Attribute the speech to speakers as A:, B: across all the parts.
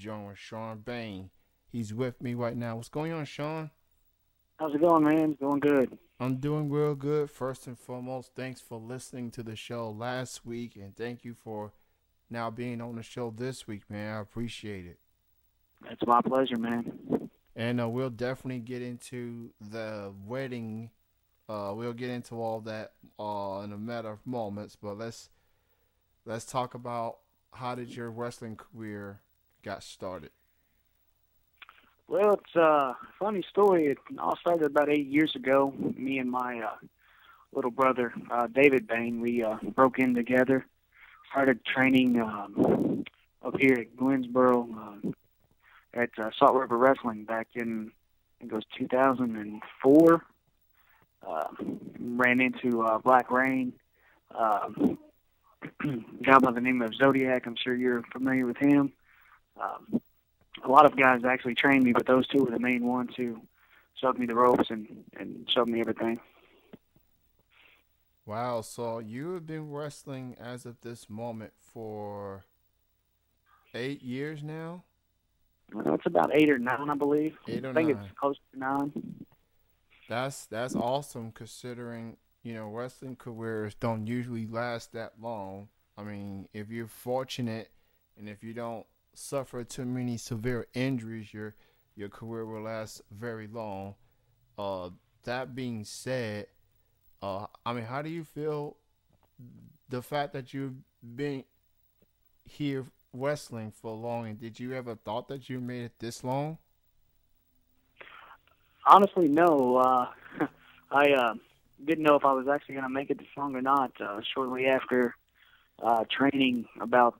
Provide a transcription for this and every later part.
A: joined with Sean Bane. He's with me right now. What's going on, Sean?
B: How's it going, man? It's going good.
A: I'm doing real good. First and foremost, thanks for listening to the show last week, and thank you for now being on the show this week, man. I appreciate it.
B: It's my pleasure, man.
A: And we'll definitely get into the wedding. We'll get into all that in a matter of moments. But let's talk about how did your wrestling career got started.
B: Well, it's a funny story. It all started about 8 years ago. Me and my little brother, David Bane, we broke in together, started training up here at Greensboro at Salt River Wrestling back in, I think it was 2004. Uh, Ran into Black Rain, uh, guy by the name of Zodiac. I'm sure you're familiar with him. Um, a lot of guys actually trained me, but those two were the main ones who showed me the ropes and showed me everything.
A: Wow, so you have been wrestling as of this moment for 8 years now?
B: Well, it's about 8 or 9, I believe.
A: Eight or
B: I think it's
A: nine.
B: close to 9.
A: That's awesome considering, wrestling careers don't usually last that long. I mean, if you're fortunate and if you don't suffer too many severe injuries, your career will last very long. Uh that being said, I mean, how do you feel the fact that you've been here wrestling for long, and did you ever thought that you made it this long?
B: Honestly, no. I didn't know if I was actually going to make it this long or not. Shortly after training, about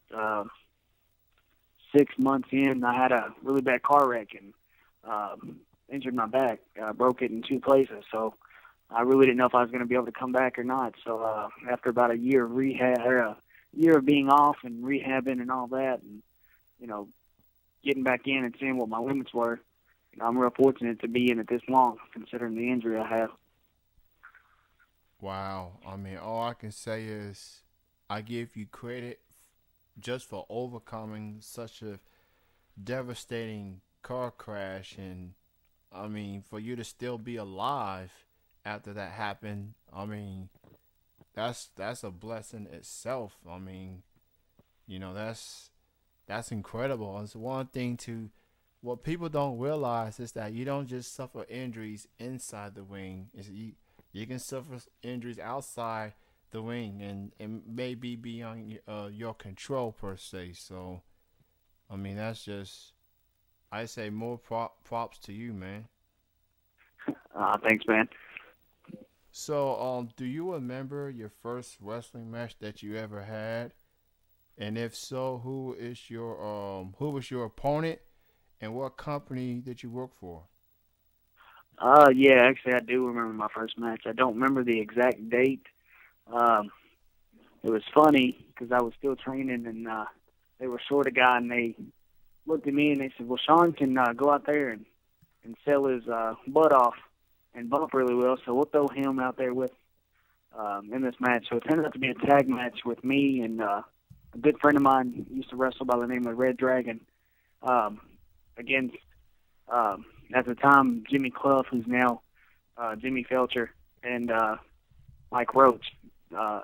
B: 6 months in, I had a really bad car wreck and injured my back, broke it in two places. So I really didn't know if I was going to be able to come back or not. So after about a year of rehab, or a year of being off and rehabbing and all that, and you know, getting back in and seeing what my limits were, I'm real fortunate to be in it this long, considering the injury I have.
A: Wow. I mean, all I can say is I give you credit just for overcoming such a devastating car crash, and I mean, for you to still be alive after that happened, I mean, that's a blessing itself. I mean, that's incredible. It's one thing to what people don't realize is that you don't just suffer injuries inside the ring. You can suffer injuries outside the ring, and it may be beyond your control per se. So, I mean, that's just I say more props to you, man.
B: Thanks, man.
A: So, do you remember your first wrestling match that you ever had? And if so, who was your opponent, and what company did you work for?
B: Yeah, actually, I do remember my first match. I don't remember the exact date. Um, it was funny because I was still training, and they were short a guy, and they looked at me and they said, "Well, Sean can go out there and sell his butt off and bump really well, so we'll throw him out there with in this match." So it turned out to be a tag match with me and a good friend of mine used to wrestle by the name of Red Dragon um, against at the time Jimmy Clough, who's now Jimmy Felcher, and Mike Roach. Uh,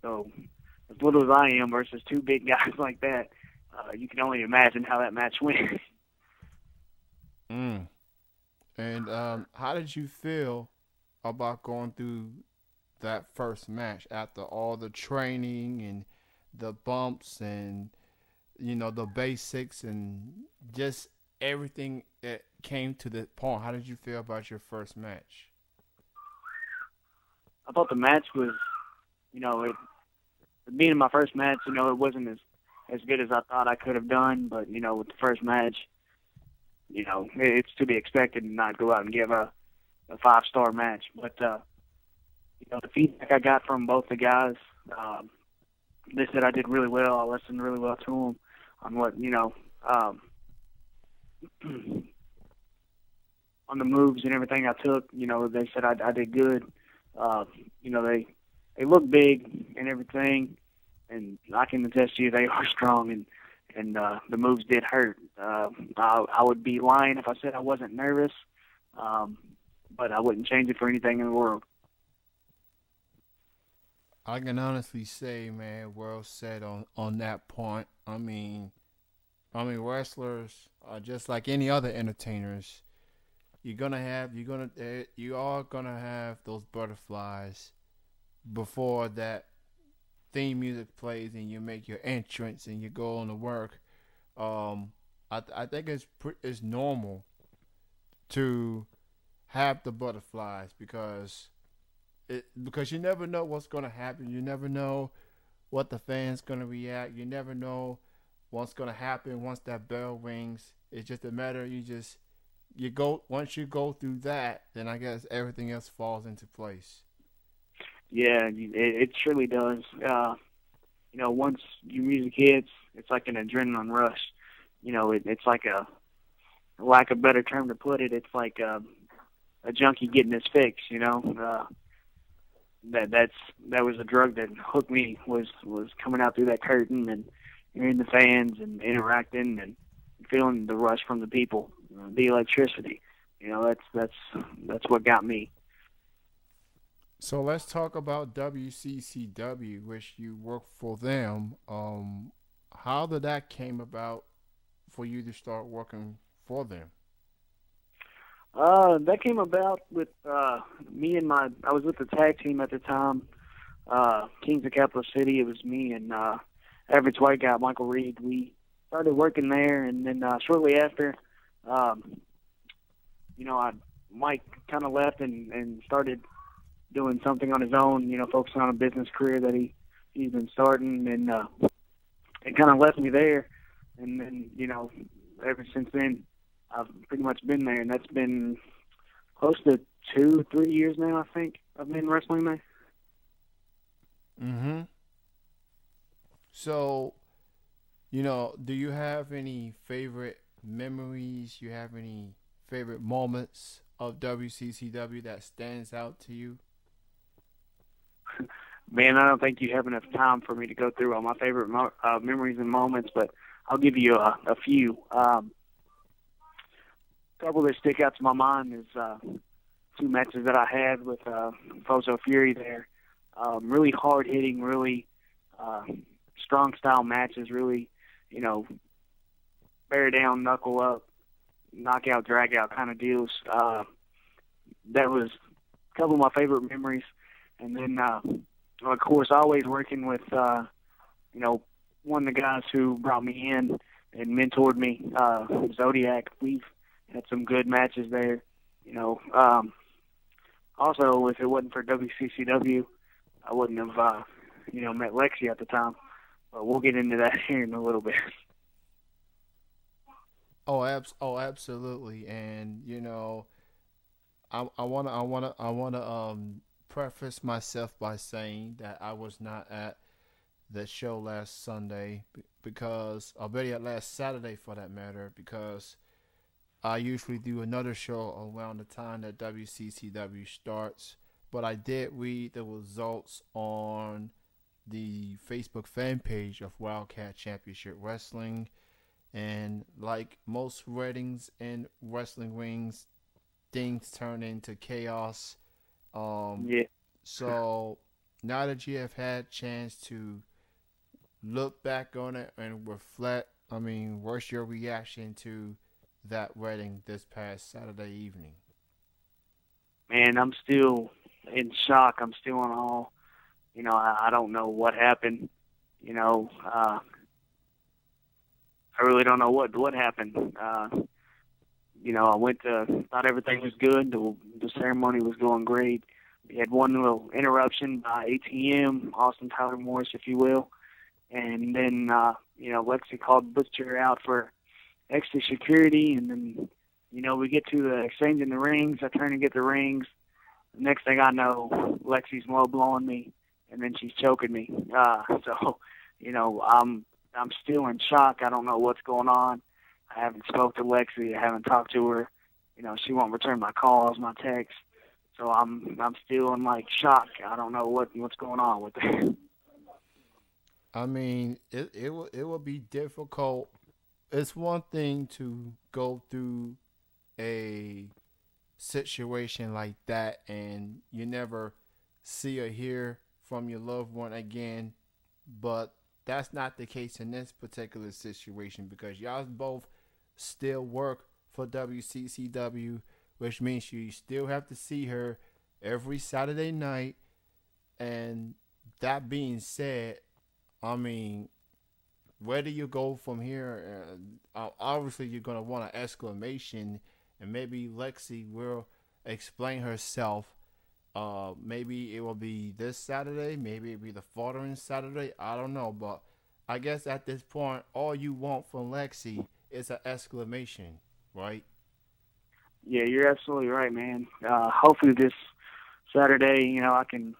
B: so as little as I am versus two big guys like that, you can only imagine how that match went.
A: Mm. And how did you feel about going through that first match after all the training and the bumps and the basics and just everything that came to the point? How did you feel about your first match?
B: I thought the match was, it being my first match, it wasn't as good as I thought I could have done. But with the first match, it's to be expected to not go out and give a 5-star match. But the feedback I got from both the guys, they said I did really well. I listened really well to them on what on the moves and everything I took. They said I did good. They look big and everything, and I can attest to you they are strong, and and the moves did hurt. I would be lying if I said I wasn't nervous, um, but I wouldn't change it for anything in the world.
A: I can honestly say, man, well said on that point. Wrestlers are just like any other entertainers. You are gonna have those butterflies before that theme music plays and you make your entrance and you go on to work. Um, I think it's normal to have the butterflies because you never know what's gonna happen. You never know what the fans gonna react. You never know what's gonna happen once that bell rings. It's just a matter you go once you go through that, then I guess everything else falls into place.
B: Yeah, it surely does. Once your music hits, it's like an adrenaline rush. It's like lack of better term to put it, it's like a junkie getting his fix. That was a drug that hooked me was coming out through that curtain and hearing the fans and interacting and feeling the rush from the people, the electricity. That's what got me.
A: So let's talk about WCCW, which you work for them. How did that came about for you to start working for them?
B: That came about with me and I was with the tag team at the time, Kings of Capital City. It was me and average white guy Michael Reed. We started working there, and then shortly after, um, Mike kind of left and started doing something on his own. Focusing on a business career that he's been starting, and it kind of left me there. And then ever since then, I've pretty much been there, and that's been close to 2-3 years now. I think I've been wrestling there.
A: Mm-hmm. So, do you have any favorite memories? You have any favorite moments of WCCW that stands out to you?
B: Man, I don't think you have enough time for me to go through all my favorite memories and moments, but I'll give you a few. A couple that stick out to my mind is two matches that I had with Fozo Fury there. Really hard hitting, really uh, strong style matches. Really, bear down, knuckle up, knockout, drag out kind of deals. That was a couple of my favorite memories. And then, of course, always working with one of the guys who brought me in and mentored me, Zodiac. We've had some good matches there. Also, if it wasn't for WCCW, I wouldn't have, met Lexi at the time. But we'll get into that here in a little bit.
A: Absolutely. And I wanna preface myself by saying that I was not at the show last Sunday because, or better yet, last Saturday for that matter, because I usually do another show around the time that WCCW starts. But I did read the results on the Facebook fan page of Wildcat Championship Wrestling. And like most weddings and wrestling rings, things turn into chaos. Um,
B: Yeah.
A: so now that you have had chance to look back on it and reflect, what's your reaction to that wedding this past Saturday evening?
B: Man, I'm still in shock. I'm still in awe. I don't know what happened. I really don't know what happened. I thought everything was good. The ceremony was going great. We had one little interruption by ATM, Austin Tyler Morris, if you will. And then, Lexi called Butcher out for extra security. And then, we get to the exchanging the rings. I turn and get the rings. The next thing I know, Lexi's low blowing me, and then she's choking me. I'm still in shock. I don't know what's going on. I haven't spoke to Lexi. I haven't talked to her. She won't return my calls, my texts. So I'm still in shock. I don't know what's going on with her.
A: I mean, it will be difficult. It's one thing to go through a situation like that and you never see or hear from your loved one again, but that's not the case in this particular situation because y'all both still work for WCCW, which means you still have to see her every Saturday night. And that being said, I mean, where do you go from here? Obviously, you're gonna want an exclamation, and maybe Lexi will explain herself. Maybe it will be this Saturday. Maybe it'll be the following Saturday. I don't know, but I guess at this point, all you want from Lexi is an exclamation, right?
B: Yeah, you're absolutely right, man. Hopefully this Saturday, I can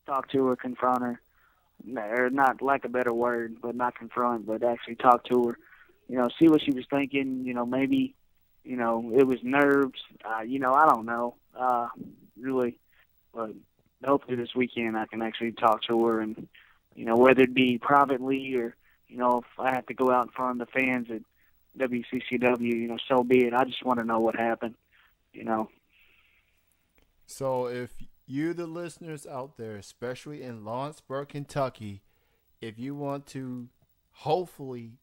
B: talk to her, confront her, or not like a better word, but not confront, but actually talk to her. See what she was thinking. Maybe, it was nerves. I don't know, really, but hopefully this weekend I can actually talk to her and, whether it be privately or, if I have to go out in front of the fans at WCCW, so be it. I just want to know what happened, you know.
A: So if you, the listeners out there, especially in Lawrenceburg, Kentucky, if you want to, hopefully,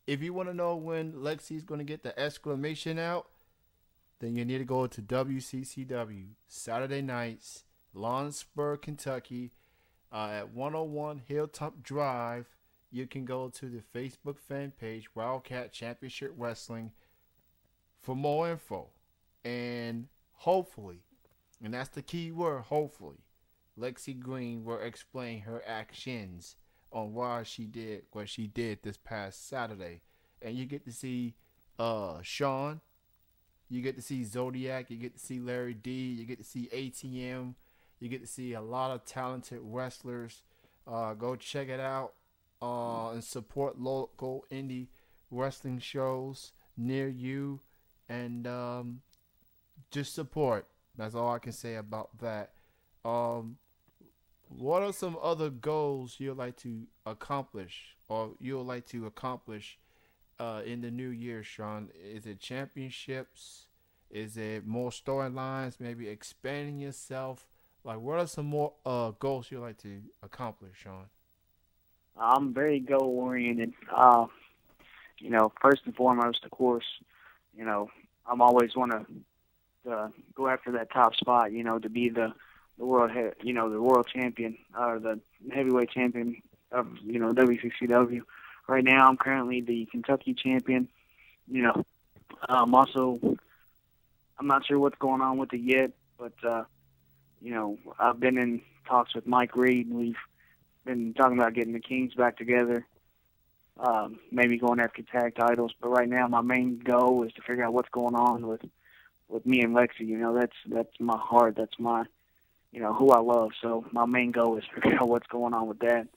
A: if you want to know when Lexi's going to get the exclamation out, then you need to go to WCCW Saturday nights, Lawrenceburg, Kentucky, at 101 Hilltop Drive. You can go to the Facebook fan page, Wildcat Championship Wrestling, for more info. And hopefully, and that's the key word, hopefully, Lexi Green will explain her actions on why she did what she did this past Saturday. And you get to see Sean, you get to see Zodiac, you get to see Larry D, you get to see ATM, you get to see a lot of talented wrestlers. Go check it out and support local indie wrestling shows near you, and just support. That's all I can say about that. Um, what are some other goals you'd like to accomplish, or you'd like to accomplish in the new year, Sean? Is it championships? Is it more storylines? Maybe expanding yourself? Like, what are some more goals you'd like to accomplish, Sean?
B: I'm very goal oriented. First and foremost, of course, you know, I'm always want to go after that top spot. To be the the world champion or the heavyweight champion of WCCW. Right now, I'm currently the Kentucky champion. You know, also I'm not sure what's going on with it yet, but I've been in talks with Mike Reed, and we've been talking about getting the Kings back together. Maybe going after tag titles, but right now my main goal is to figure out what's going on with me and Lexi. That's my heart. That's my who I love. So my main goal is figure out what's going on with that,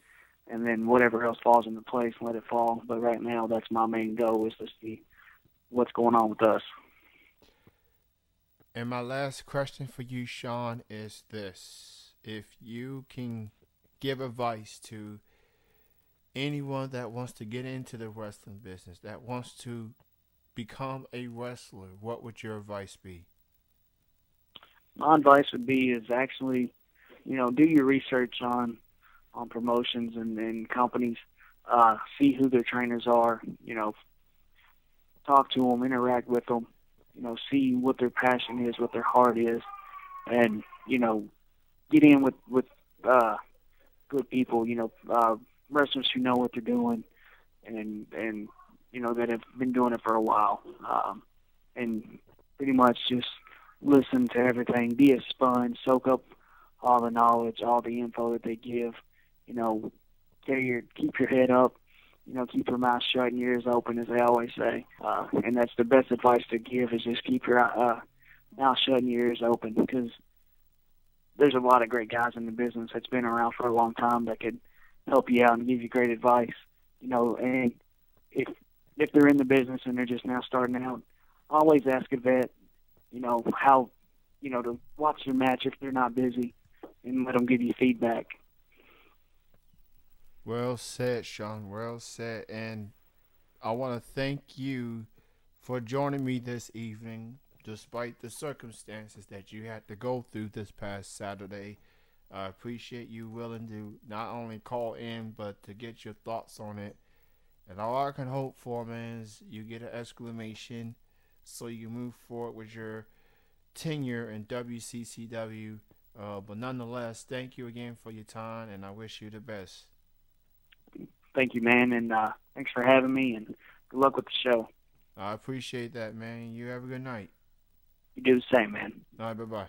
B: and then whatever else falls into place, let it fall. But right now, that's my main goal is to see what's going on with us.
A: And my last question for you, Sean, is this: if you can give advice to anyone that wants to get into the wrestling business, that wants to become a wrestler, what would your advice be?
B: My advice would be is actually, do your research on promotions and companies. See who their trainers are. Talk to them, interact with them. See what their passion is, what their heart is, and get in with good people. Wrestlers who know what they're doing, and that have been doing it for a while. And pretty much just listen to everything. Be a sponge. Soak up all the knowledge, all the info that they give. Keep your head up. Keep your mouth shut and your ears open, as they always say. And that's the best advice to give is just keep your mouth shut and your ears open, because there's a lot of great guys in the business that's been around for a long time that could help you out and give you great advice. And if they're in the business and they're just now starting out, always ask a vet, how, to watch your match if they're not busy, and let them give you feedback.
A: Well said, Sean. Well said. And I want to thank you for joining me this evening, despite the circumstances that you had to go through this past Saturday. I appreciate you willing to not only call in, but to get your thoughts on it. And all I can hope for, man, is you get an exclamation so you move forward with your tenure in WCCW. But nonetheless, thank you again for your time, and I wish you the best.
B: Thank you, man, and thanks for having me, and good luck with the show.
A: I appreciate that, man. You have a good night.
B: You do the same, man.
A: All right, bye bye.